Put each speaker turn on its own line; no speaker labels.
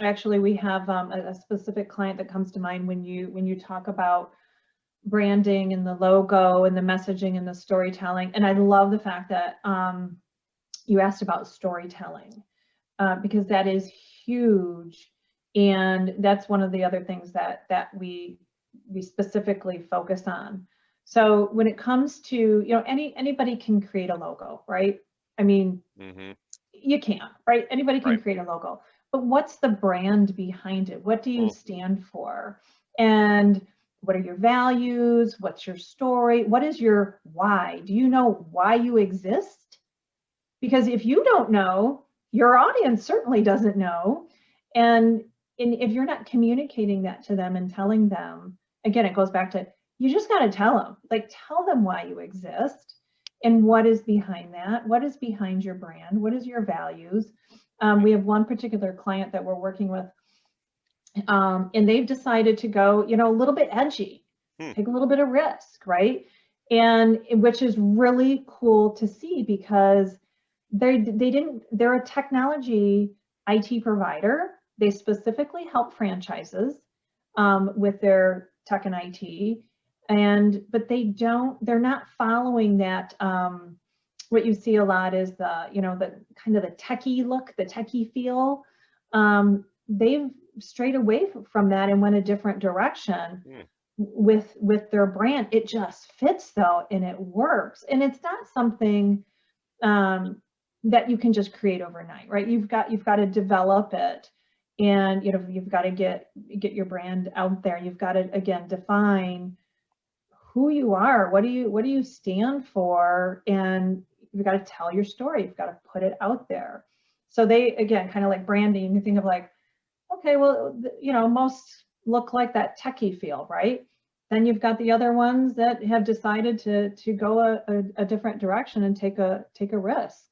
Actually, we have a specific client that comes to mind when you talk about branding and the logo and the messaging and the storytelling. And I love the fact that you asked about storytelling because that is huge, and that's one of the other things that we specifically focus on. So when it comes to, you know, anybody can create a logo, right? I mean,
Hmm.
you can, right? Anybody can
Right.
create a logo, but what's the brand behind it? What do you
Mm.
stand for? And what are your values? What's your story? What is your why? Do you know why you exist? Because if you don't know, your audience certainly doesn't know. And, if you're not communicating that to them and telling them, again, it goes back to, you just got to tell them, like, tell them why you exist and what is behind that. What is behind your brand? What is your values? We have one particular client that we're working with, and they've decided to go, you know, a little bit edgy,
Hmm.
take a little bit of risk, right? And which is really cool to see because they didn't, they're a technology IT provider. They specifically help franchises with their tech and IT, and but they're not following that. What you see a lot is the, you know, the kind of the techie look, the techie feel. They've strayed away from that and went a different direction
Hmm.
with their brand. It just fits though, and it works, and it's not something that you can just create overnight, right? You've got to develop it, and you know, you've got to get your brand out there. You've got to, again, define who you are. What do you stand for? And you've got to tell your story. You've got to put it out there. So they, again, kind of like branding, you think of like, okay, well, you know, most look like that techie feel, right? Then you've got the other ones that have decided to go a different direction and take a risk.